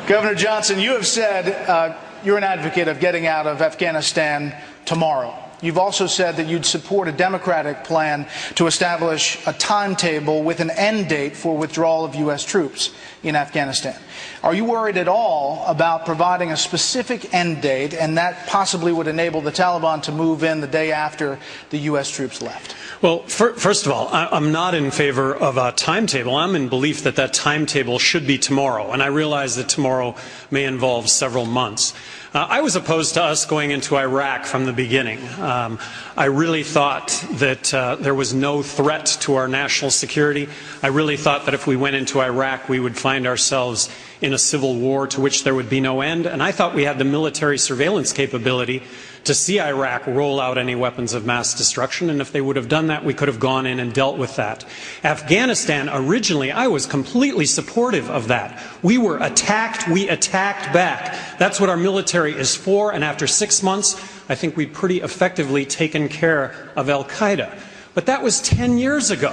Governor Johnson, you have said you're an advocate of getting out of Afghanistan tomorrow. You've also said that you'd support a Democratic plan to establish a timetable with an end date for withdrawal of U.S. troops in Afghanistan. Are you worried at all about providing a specific end date, and that possibly would enable the Taliban to move in the day after the U.S. troops left? Well, first of all, I'm not in favor of a timetable. I'm in belief that that timetable should be tomorrow, and I realize that tomorrow may involve several months. I was opposed to us going into Iraq from the beginning. I really thought that there was no threat to our national security. I really thought that if we went into Iraq, we would find ourselves in a civil war to which there would be no end. And I thought we had the military surveillance capability to see Iraq roll out any weapons of mass destruction, and if they would have done that, we could have gone in and dealt with that. Afghanistan, originally, I was completely supportive of that. We were attacked, we attacked back. That's what our military is for, and after 6 months, I think we'd pretty effectively taken care of Al-Qaeda. But that was 10 years ago.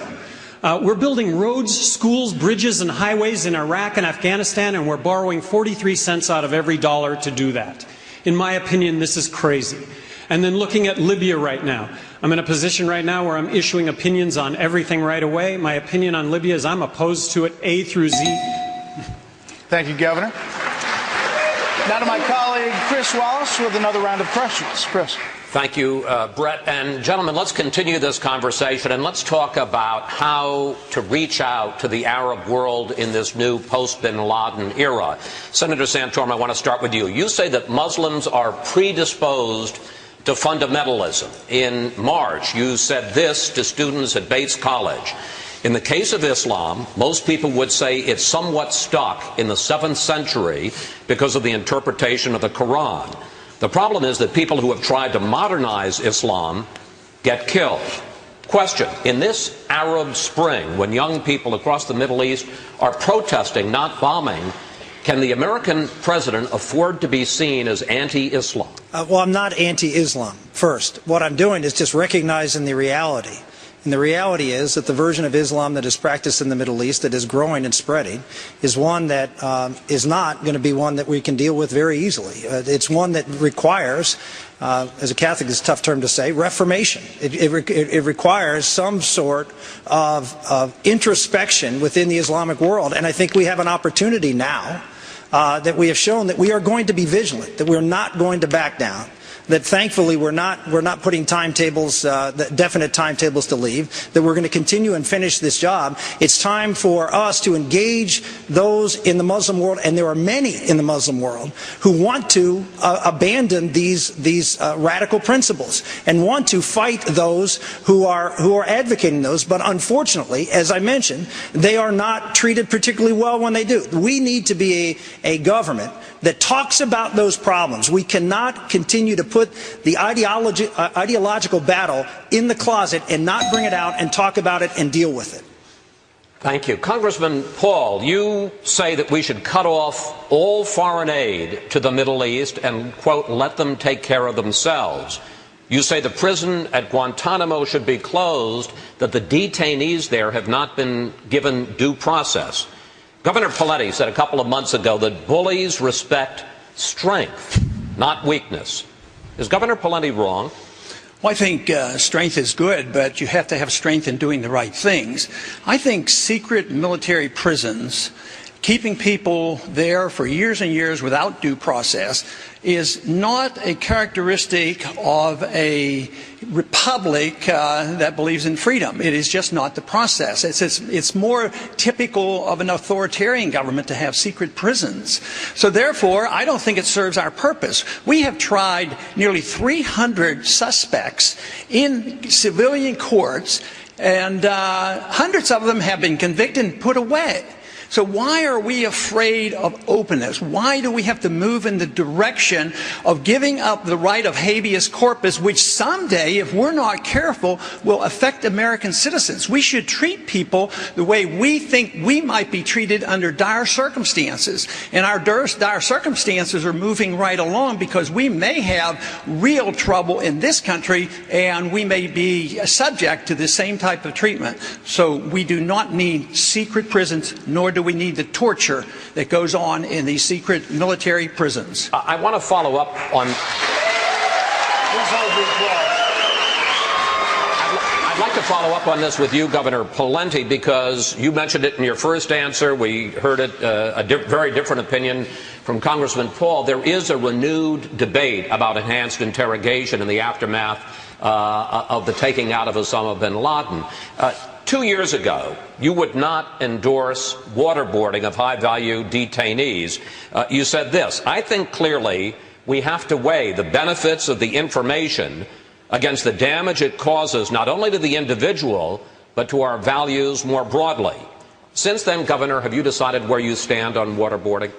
We're building roads, schools, bridges, and highways in Iraq and Afghanistan, and we're borrowing 43 cents out of every dollar to do that. In my opinion, this is crazy. And then looking at Libya right now, I'm in a position right now where I'm issuing opinions on everything right away. My opinion on Libya is I'm opposed to it A through Z. Thank you, Governor. Now to my colleague, Chris Wallace, with another round of questions. Chris. Thank you, Brett. And gentlemen, let's continue this conversation and let's talk about how to reach out to the Arab world in this new post-Bin Laden era. Senator Santorum, I want to start with you. You say that Muslims are predisposed to fundamentalism. In March, you said this to students at Bates College. In the case of Islam, most people would say it's somewhat stuck in the 7th century because of the interpretation of the Quran. The problem is that people who have tried to modernize Islam get killed. Question: in this Arab Spring, when young people across the Middle East are protesting, not bombing, can the American president afford to be seen as anti-Islam? Well, I'm not anti-Islam, first. What I'm doing is just recognizing the reality. And the reality is that the version of Islam that is practiced in the Middle East, that is growing and spreading, is one that is not going to be one that we can deal with very easily. It's one that requires, as a Catholic it's a tough term to say, reformation. It requires some sort of introspection within the Islamic world. And I think we have an opportunity now that we have shown that we are going to be vigilant, that we're not going to back down. That thankfully we're not putting timetables, definite timetables to leave, that we're going to continue and finish this job. It's time for us to engage those in the Muslim world, and there are many in the Muslim world who want to abandon these radical principles and want to fight those who are advocating those. But unfortunately, as I mentioned, they are not treated particularly well when they do. We need to be a government that talks about those problems. We cannot continue to put the ideological battle in the closet and not bring it out and talk about it and deal with it. Thank you. Congressman Paul, you say that we should cut off all foreign aid to the Middle East and, quote, let them take care of themselves. You say the prison at Guantanamo should be closed, that the detainees there have not been given due process. Governor Pawlenty said a couple of months ago that bullies respect strength, not weakness. Is Governor Pawlenty wrong? Well, I think strength is good, but you have to have strength in doing the right things. I think secret military prisons, keeping people there for years and years without due process, is not a characteristic of a republic that believes in freedom. It is just not the process. It's more typical of an authoritarian government to have secret prisons. So therefore, I don't think it serves our purpose. We have tried nearly 300 suspects in civilian courts, and hundreds of them have been convicted and put away. So why are we afraid of openness? Why do we have to move in the direction of giving up the right of habeas corpus, which someday, if we're not careful, will affect American citizens? We should treat people the way we think we might be treated under dire circumstances. And our dire circumstances are moving right along because we may have real trouble in this country and we may be subject to the same type of treatment. So we do not need secret prisons, nor do do we need the torture that goes on in these secret military prisons? I want to follow up on... I'd like to follow up on this with you, Governor Pawlenty, because you mentioned it in your first answer. We heard it, very different opinion from Congressman Paul. There is a renewed debate about enhanced interrogation in the aftermath of the taking out of Osama bin Laden. 2 years ago, you would not endorse waterboarding of high-value detainees. You said this: I think clearly we have to weigh the benefits of the information against the damage it causes not only to the individual, but to our values more broadly. Since then, Governor, have you decided where you stand on waterboarding?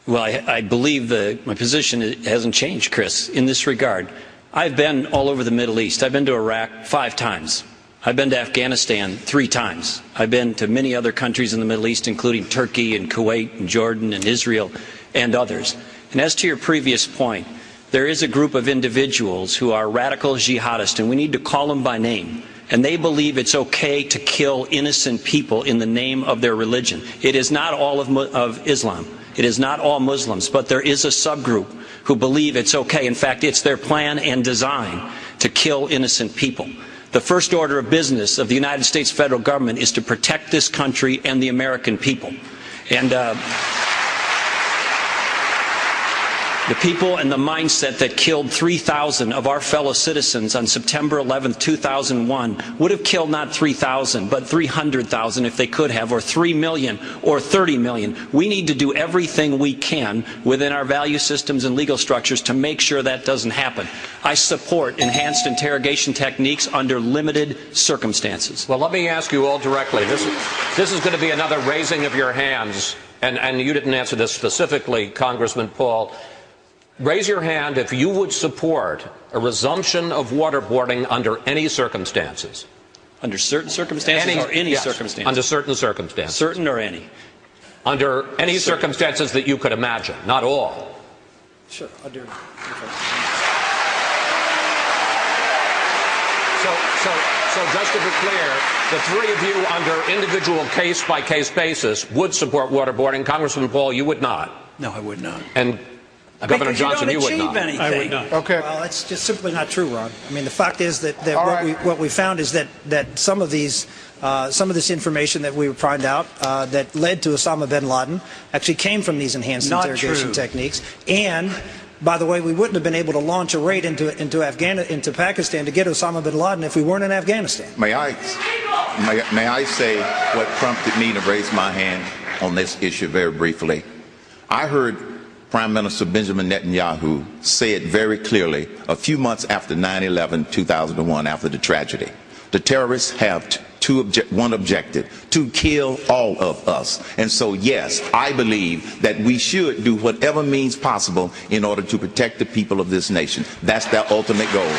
Well, I believe my position hasn't changed, Chris, in this regard. I've been all over the Middle East. I've been to Iraq 5 times. I've been to Afghanistan 3 times. I've been to many other countries in the Middle East, including Turkey and Kuwait and Jordan and Israel and others. And as to your previous point, there is a group of individuals who are radical jihadists, and we need to call them by name. And they believe it's okay to kill innocent people in the name of their religion. It is not all of Islam. It is not all Muslims, but there is a subgroup who believe it's okay. In fact, it's their plan and design to kill innocent people. The first order of business of the United States federal government is to protect this country and the American people. And the people and the mindset that killed 3,000 of our fellow citizens on September 11, 2001 would have killed not 3,000 but 300,000 if they could have, or 3 million or 30 million. We need to do everything we can within our value systems and legal structures to make sure that doesn't happen. I support enhanced interrogation techniques under limited circumstances. Well, let me ask you all directly. This is going to be another raising of your hands, and you didn't answer this specifically, Congressman Paul. Raise your hand if you would support a resumption of waterboarding under any circumstances. Under certain circumstances or any circumstances? Under certain circumstances. Certain or any? Under any circumstances that you could imagine, not all. Sure, I'll do it. So just to be clear, the 3 of you under individual case-by-case basis would support waterboarding. Congressman Paul, you would not. No, I would not. And Governor Johnson, you would not. Anything. I would not. Okay. Well, it's just simply not true, Ron. I mean, the fact is that right. what we found is that some of this information that we found out that led to Osama bin Laden actually came from these enhanced interrogation techniques. And by the way, we wouldn't have been able to launch a raid into Pakistan to get Osama bin Laden if we weren't in Afghanistan. May I say what prompted me to raise my hand on this issue very briefly? I heard Prime Minister Benjamin Netanyahu say it very clearly a few months after 9/11, 2001, after the tragedy. The terrorists have one objective: to kill all of us. And so, yes, I believe that we should do whatever means possible in order to protect the people of this nation. That's their ultimate goal.